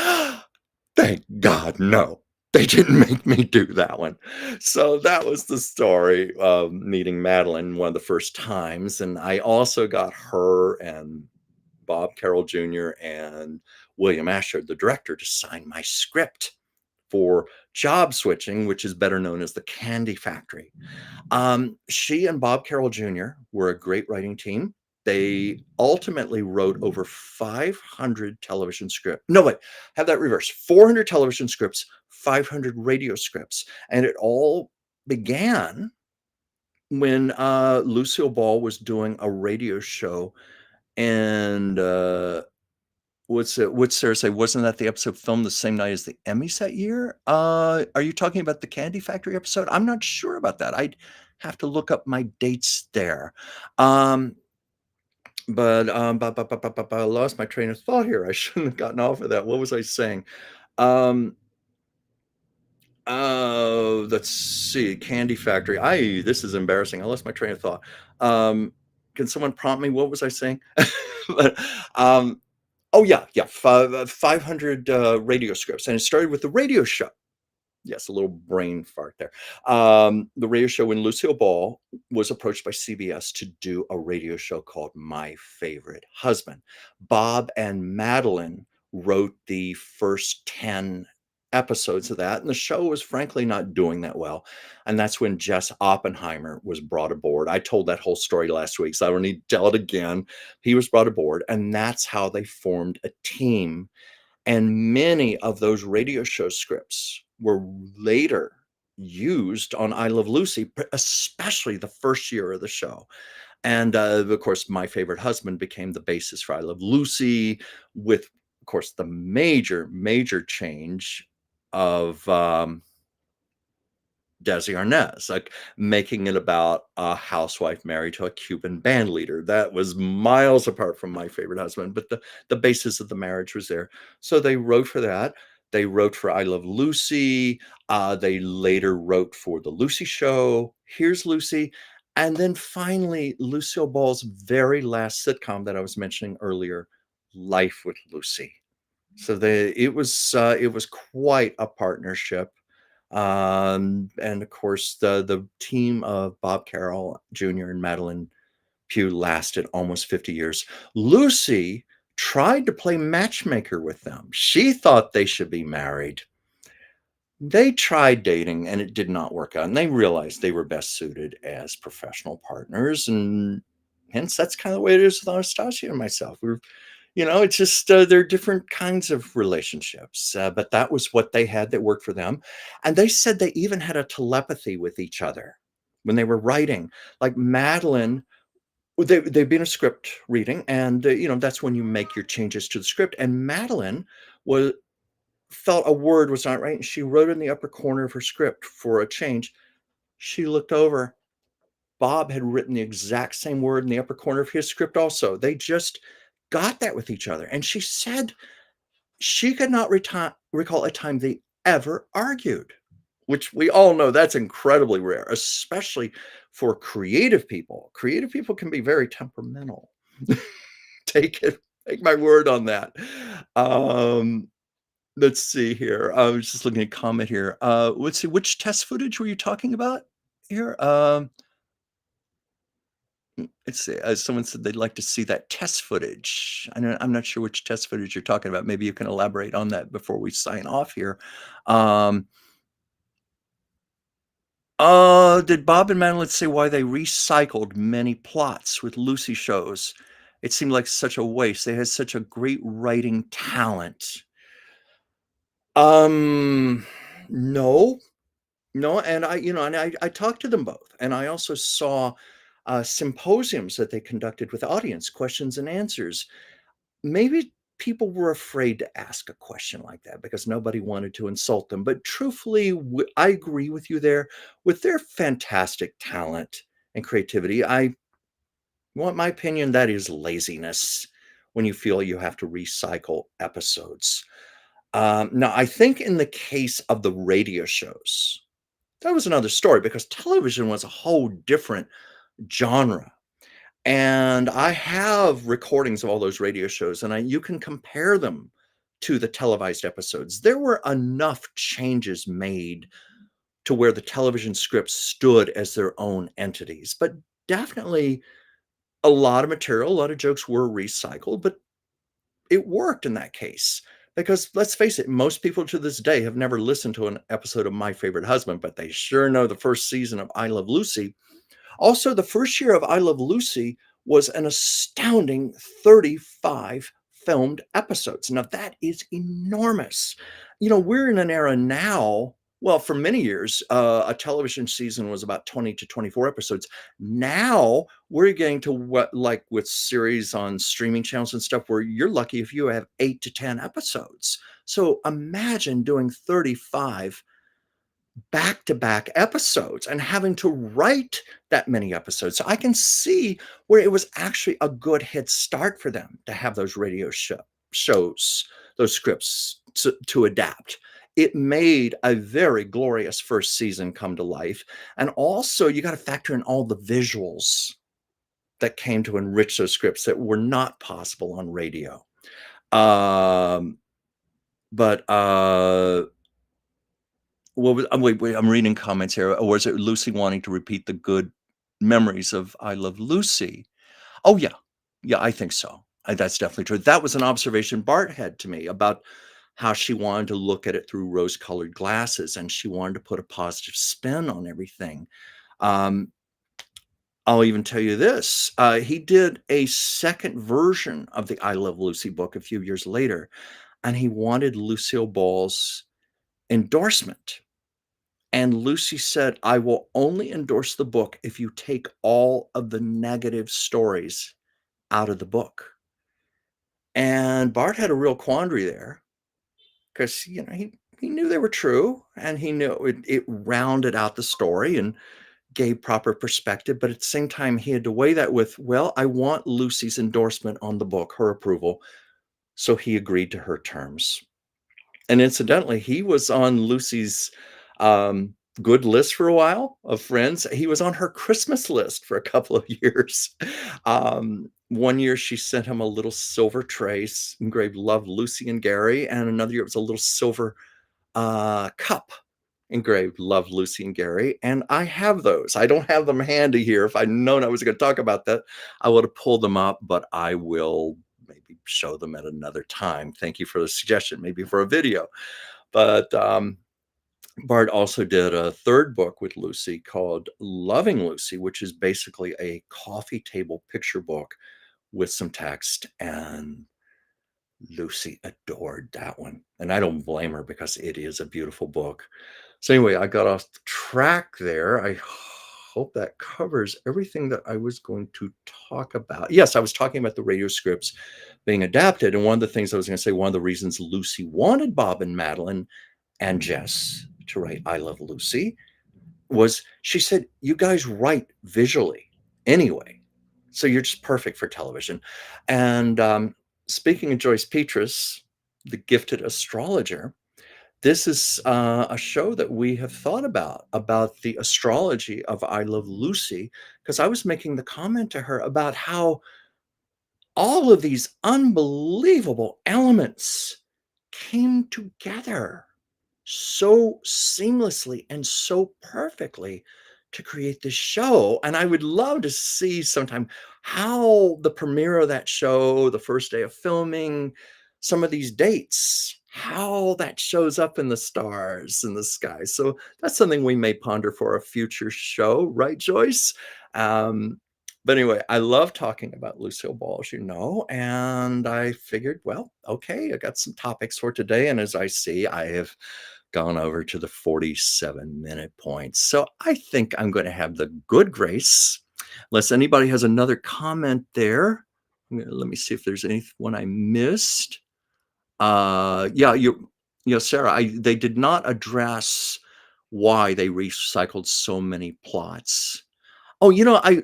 "Thank God, no. They didn't make me do that one." So that was the story of meeting Madeline one of the first times. And I also got her and Bob Carroll Jr. and William Asher, the director, to sign my script for Job Switching, which is better known as The Candy Factory. She and Bob Carroll Jr. were a great writing team. They ultimately wrote over 500 television scripts. No, wait, have that reversed. 400 television scripts, 500 radio scripts. And it all began when Lucille Ball was doing a radio show. And what's Sarah say? Wasn't that the episode filmed the same night as the Emmys that year? Are you talking about the Candy Factory episode? I'm not sure about that. I'd have to look up my dates there. Um, I lost my train of thought here. I shouldn't have gotten off of that. What was I saying? Um, let's see. Candy Factory. This is embarrassing. I lost my train of thought. Um, Can someone prompt me? What was I saying? But, um, oh, yeah, yeah, 500, radio scripts, and it started with the radio show. Yes, a little brain fart there. The radio show when Lucille Ball was approached by CBS to do a radio show called My Favorite Husband. Bob and Madeline wrote the first 10 episodes of that, and the show was frankly not doing that well. And that's when Jess Oppenheimer was brought aboard. I told that whole story last week, so I don't need to tell it again. He was brought aboard, and that's how they formed a team, and many of those radio show scripts were later used on I Love Lucy, especially the first year of the show. And of course, My Favorite Husband became the basis for I Love Lucy, with, of course, the major, major change of Desi Arnaz, like making it about a housewife married to a Cuban band leader. That was miles apart from My Favorite Husband, but the basis of the marriage was there. So they wrote for that. They wrote for I Love Lucy. They later wrote for The Lucy Show, Here's Lucy. And then finally, Lucille Ball's very last sitcom that I was mentioning earlier, Life with Lucy. So it was quite a partnership. And of course, the team of Bob Carroll Jr. and Madeline Pugh lasted almost 50 years. Lucy tried to play matchmaker with them. She thought they should be married. They tried dating and it did not work out. And they realized they were best suited as professional partners. And hence, that's kind of the way it is with Anastasia and myself. It's just they're different kinds of relationships, but that was what they had that worked for them. And they said they even had a telepathy with each other when they were writing. Like Madeline, they've been a script reading, and that's when you make your changes to the script. And Madeline was felt a word was not right, and she wrote in the upper corner of her script for a change. She looked over. Bob had written the exact same word in the upper corner of his script also. They just got that with each other. And she said she could not recall a time they ever argued, which we all know that's incredibly rare, especially for creative people. Creative people can be very temperamental. Take my word on that. Um, let's see here. I was just looking at a comment here. Let's see, which test footage were you talking about here? Let's see. Someone said they'd like to see that test footage. I'm not sure which test footage you're talking about. Maybe you can elaborate on that before we sign off here. Um, did Bob and Madeline say why they recycled many plots with Lucy shows? It seemed like such a waste. They had such a great writing talent. Um, no, no, and I talked to them both, and I also saw symposiums that they conducted with audience questions and answers. Maybe people were afraid to ask a question like that because nobody wanted to insult them. But truthfully, I agree with you there. With their fantastic talent and creativity, I want my opinion, that is laziness when you feel you have to recycle episodes. Now, I think in the case of the radio shows, that was another story because television was a whole different genre. And I have recordings of all those radio shows, and you can compare them to the televised episodes. There were enough changes made to where the television scripts stood as their own entities, but definitely a lot of material, a lot of jokes were recycled, but it worked in that case. Because let's face it, most people to this day have never listened to an episode of My Favorite Husband, but they sure know the first season of I Love Lucy. Also, the first year of I Love Lucy was an astounding 35 filmed episodes. Now, that is enormous. We're in an era now, well, for many years, a television season was about 20 to 24 episodes. Now we're getting to what, like with series on streaming channels and stuff, where you're lucky if you have 8 to 10 episodes. So imagine doing 35 back-to-back episodes and having to write that many episodes. So I can see where it was actually a good head start for them to have those radio shows, those scripts to adapt. It made a very glorious first season come to life. And also, you got to factor in all the visuals that came to enrich those scripts that were not possible on radio. Um, but what was wait, I'm reading comments here. Or was it Lucy wanting to repeat the good memories of I Love Lucy? Oh, yeah. Yeah, I think so. That's definitely true. That was an observation Bart had to me about how she wanted to look at it through rose-colored glasses, and she wanted to put a positive spin on everything. Um, I'll even tell you this, he did a second version of the I Love Lucy book a few years later, and he wanted Lucille Ball's endorsement. And Lucy said, "I will only endorse the book if you take all of the negative stories out of the book." And Bart had a real quandary there because, he knew they were true, and he knew it rounded out the story and gave proper perspective. But at the same time, he had to weigh that with, well, I want Lucy's endorsement on the book, her approval. So he agreed to her terms. And incidentally, he was on Lucy's good list for a while of friends. He was on her Christmas list for a couple of years. One year she sent him a little silver trace engraved "Love Lucy and Gary," and another year it was a little silver cup engraved "Love Lucy and Gary." And I have those. I don't have them handy here. If I'd known I was going to talk about that, I would have pulled them up, but I will maybe show them at another time. Thank you for the suggestion, maybe for a video. But Bart also did a third book with Lucy called Loving Lucy, which is basically a coffee table picture book with some text. And Lucy adored that one. And I don't blame her because it is a beautiful book. So, anyway, I got off track there. I hope that covers everything that I was going to talk about. Yes, I was talking about the radio scripts being adapted. And one of the things I was going to say, one of the reasons Lucy wanted Bob and Madeline and Jess to write I Love Lucy was she said, "You guys write visually anyway, so you're just perfect for television." And speaking of Joyce Petrus, the gifted astrologer, this is a show that we have thought about the astrology of I Love Lucy, because I was making the comment to her about how all of these unbelievable elements came together so seamlessly and so perfectly to create this show. And I would love to see sometime how the premiere of that show, the first day of filming, some of these dates, how that shows up in the stars in the sky. So that's something we may ponder for a future show, right, Joyce? Um, but anyway, I love talking about Lucille Ball, as you know, and I figured, well, okay, I got some topics for today. And as I see, I have gone over to the 47-minute point. So I think I'm going to have the good grace, unless anybody has another comment there. Let me see if there's anyone I missed. Yeah, Sarah, they did not address why they recycled so many plots. Oh,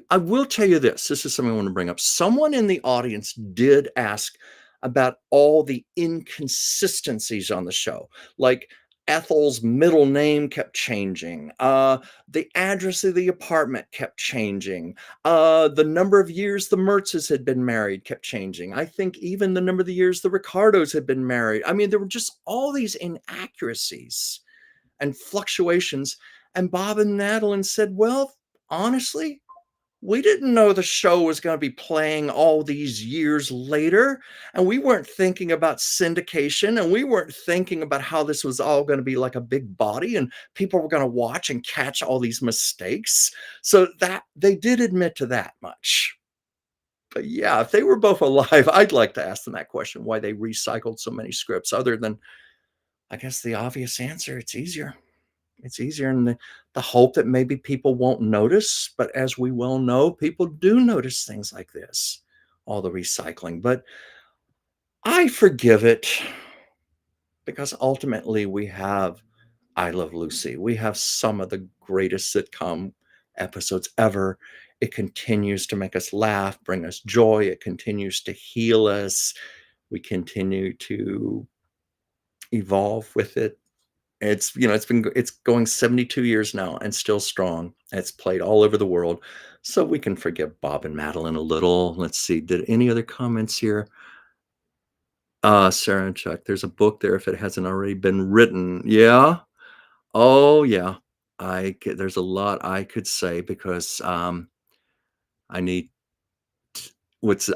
I will tell you this. This is something I want to bring up. Someone in the audience did ask about all the inconsistencies on the show. Like Ethel's middle name kept changing. The address of the apartment kept changing. The number of years the Mertzes had been married kept changing. I think even the number of the years the Ricardos had been married. I mean, there were just all these inaccuracies and fluctuations. And Bob and Madeline said, well, honestly, we didn't know the show was going to be playing all these years later. And we weren't thinking about syndication. And we weren't thinking about how this was all going to be like a big body and people were going to watch and catch all these mistakes. So that they did admit to that much. But yeah, if they were both alive, I'd like to ask them that question, why they recycled so many scripts, other than, I guess, the obvious answer. It's easier. It's easier, and the hope that maybe people won't notice. But as we well know, people do notice things like this, all the recycling. But I forgive it because ultimately we have I Love Lucy. We have some of the greatest sitcom episodes ever. It continues to make us laugh, bring us joy. It continues to heal us. We continue to evolve with it. it's going 72 years now and still strong. It's played all over the world. So we can forgive Bob and Madeline a little. Let's see. Did any other comments here? Sarah and Chuck, there's a book there if it hasn't already been written. Yeah. Oh, yeah. There's a lot I could say because I need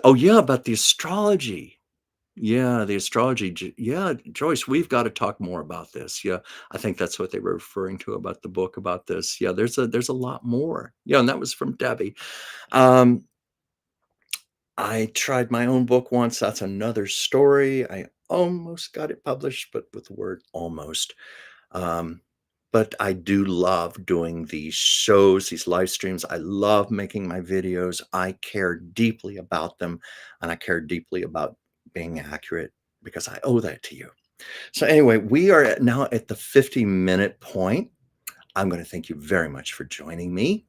oh, yeah, about the astrology. Yeah, the astrology. Yeah, Joyce, we've got to talk more about this. Yeah, I think that's what they were referring to about the book about this. Yeah, there's a lot more. Yeah, and that was from Debbie. Um, I tried my own book once. That's another story. I almost got it published, but with the word almost. Um, but I do love doing these shows, these live streams. I love making my videos. I care deeply about them, and I care deeply about being accurate because I owe that to you. So anyway, we are now at the 50-minute point. I'm going to thank you very much for joining me.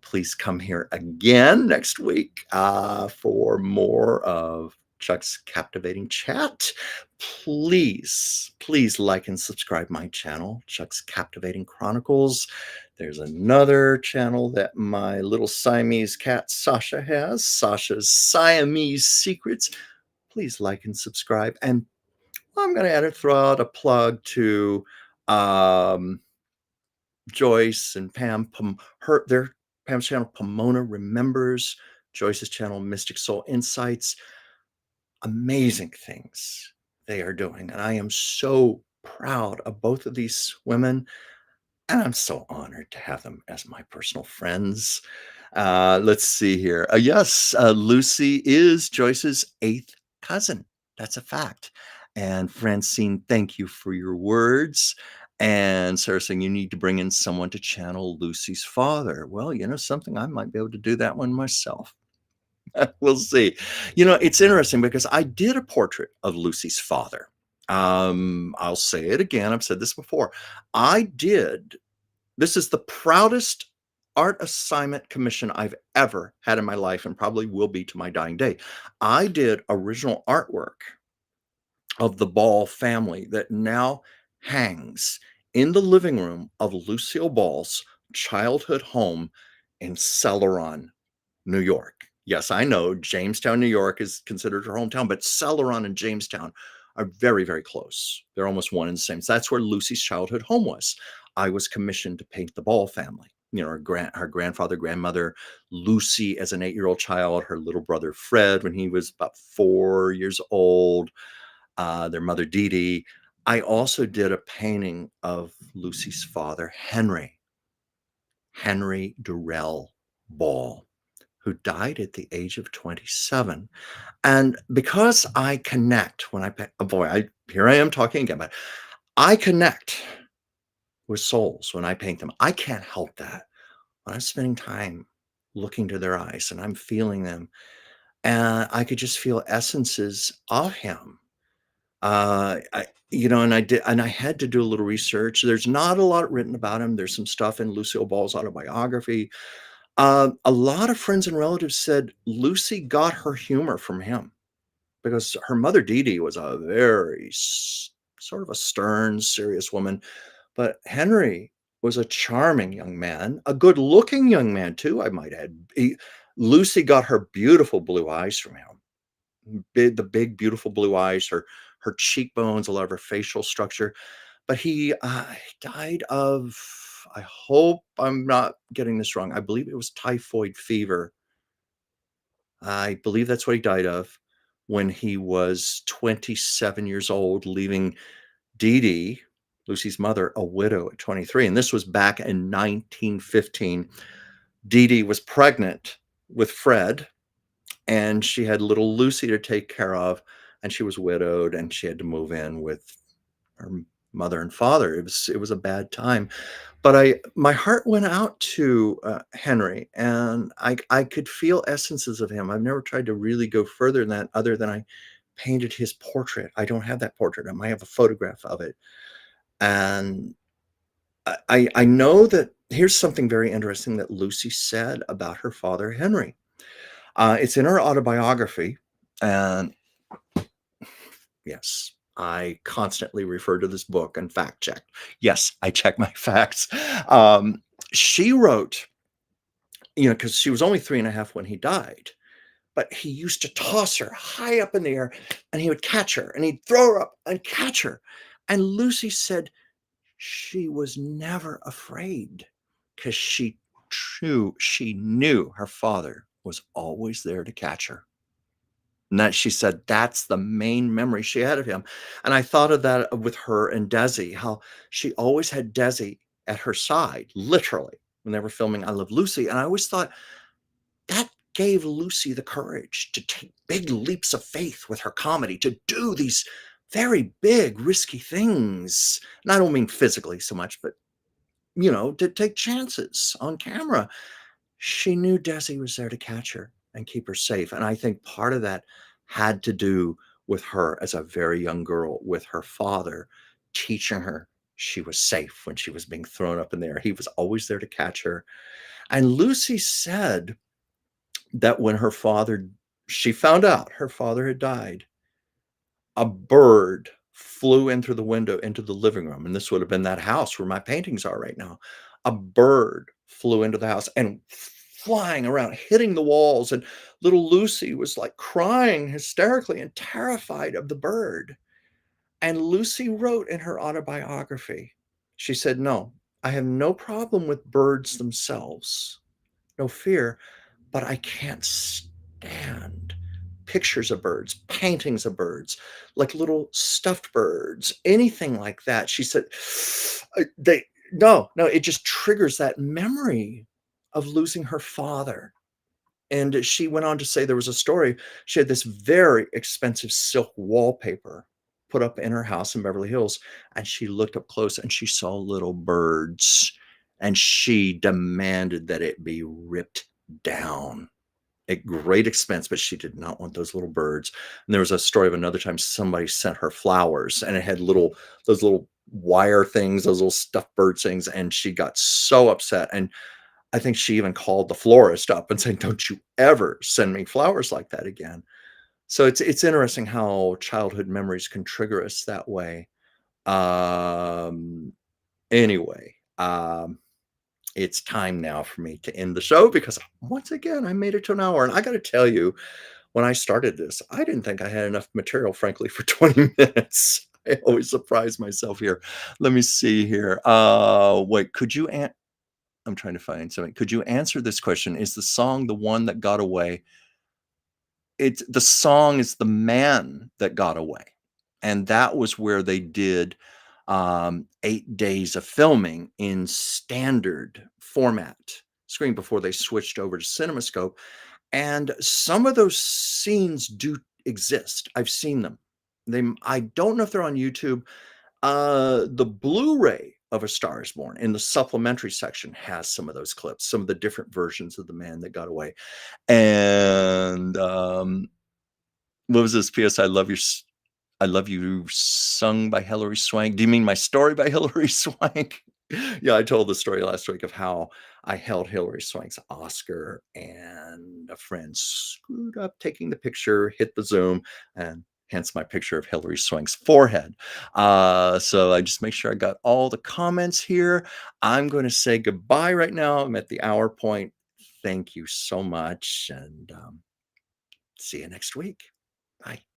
Please come here again next week for more of Chuck's captivating chat. Please like and subscribe my channel, Chuck's Captivating Chronicles. There's another channel that my little Siamese cat Sasha has, Sasha's Siamese Secrets. Please like and subscribe. And I'm going to throw out a plug to Joyce and Pam, their Pam's channel, Pomona Remembers, Joyce's channel, Mystic Soul Insights. Amazing things they are doing. And I am so proud of both of these women. And I'm so honored to have them as my personal friends. Let's see here. Yes, Lucy is Joyce's eighth cousin. That's a fact. And Francine, thank you for your words. And Sarah saying you need to bring in someone to channel Lucy's father. Well, something I might be able to do that one myself. We'll see. It's interesting because I did a portrait of Lucy's father. I'll say it again. I've said this before. This is the proudest art assignment commission I've ever had in my life and probably will be to my dying day. I did original artwork of the Ball family that now hangs in the living room of Lucille Ball's childhood home in Celeron, New York. Yes, I know Jamestown, New York is considered her hometown, but Celeron and Jamestown are very, very close. They're almost one and the same. So that's where Lucy's childhood home was. I was commissioned to paint the Ball family. Her grandfather, grandmother, Lucy as an 8-year-old child, her little brother Fred when he was about 4 years old, their mother Dee Dee. I also did a painting of Lucy's father, Henry Durrell Ball, who died at the age of 27. And because I connect when here I am talking again, but I connect with souls when I paint them. I can't help that. When I'm spending time looking to their eyes and I'm feeling them, and I could just feel essences of him. And I had to do a little research. There's not a lot written about him. There's some stuff in Lucille Ball's autobiography. A lot of friends and relatives said Lucy got her humor from him because her mother Dee Dee was a very sort of a stern, serious woman. But Henry was a charming young man, a good-looking young man too, I might add. Lucy got her beautiful blue eyes from him. The big, beautiful blue eyes, her cheekbones, a lot of her facial structure. But he died of, I hope I'm not getting this wrong, I believe it was typhoid fever. I believe that's what he died of when he was 27 years old, leaving Dee Dee, Lucy's mother, a widow at 23. And this was back in 1915. Dee Dee was pregnant with Fred, and she had little Lucy to take care of, and she was widowed, and she had to move in with her mother and father. It was a bad time. But my heart went out to Henry, and I could feel essences of him. I've never tried to really go further than that, other than I painted his portrait. I don't have that portrait. I might have a photograph of it. And I know that here's something very interesting that Lucy said about her father, Henry. It's in her autobiography. And yes, I constantly refer to this book and fact check. Yes, I check my facts. Um, she wrote, because she was only 3.5 when he died, but he used to toss her high up in the air and he would catch her and he'd throw her up and catch her. And Lucy said she was never afraid because she knew her father was always there to catch her. And that she said that's the main memory she had of him. And I thought of that with her and Desi, how she always had Desi at her side, literally, when they were filming I Love Lucy. And I always thought that gave Lucy the courage to take big leaps of faith with her comedy, to do these very big, risky things. And I don't mean physically so much, but to take chances on camera. She knew Desi was there to catch her and keep her safe. And I think part of that had to do with her as a very young girl, with her father teaching her she was safe when she was being thrown up in the air. He was always there to catch her. And Lucy said that when she found out her father had died, a bird flew in through the window into the living room. And this would have been that house where my paintings are right now. A bird flew into the house and flying around, hitting the walls. And little Lucy was like crying hysterically and terrified of the bird. And Lucy wrote in her autobiography, she said, "No, I have no problem with birds themselves, no fear, but I can't stand pictures of birds, paintings of birds, like little stuffed birds, anything like that." She said, "They no, it just triggers that memory of losing her father." And she went on to say there was a story. She had this very expensive silk wallpaper put up in her house in Beverly Hills, and she looked up close and she saw little birds, and she demanded that it be ripped down at great expense, but she did not want those little birds. And there was a story of another time somebody sent her flowers and it had those little wire things, those little stuffed bird things, and she got so upset. And I think she even called the florist up and saying, "Don't you ever send me flowers like that again." So it's interesting how childhood memories can trigger us that way. Um, anyway, it's time now for me to end the show because once again I made it to an hour, and I got to tell you, when I started this, I didn't think I had enough material, frankly, for 20 minutes. I always surprise myself here. Let me see here. Wait, I'm trying to find something. Could you answer this question? Is the song the one that got away? The song is The Man That Got Away. And that was where they did 8 days of filming in standard format screen before they switched over to CinemaScope. And some of those scenes do exist. I've seen them. I don't know if they're on YouTube. The Blu-ray of A Star Is Born in the supplementary section has some of those clips, some of the different versions of The Man That Got Away. And what was this? P.S. I love you sung by Hilary Swank. Do you mean my story by Hilary Swank? Yeah, I told the story last week of how I held Hilary Swank's Oscar and a friend screwed up taking the picture, hit the zoom, and hence my picture of Hilary Swank's forehead. So I just make sure I got all the comments here. I'm going to say goodbye right now. I'm at the hour point. Thank you so much, and see you next week. Bye.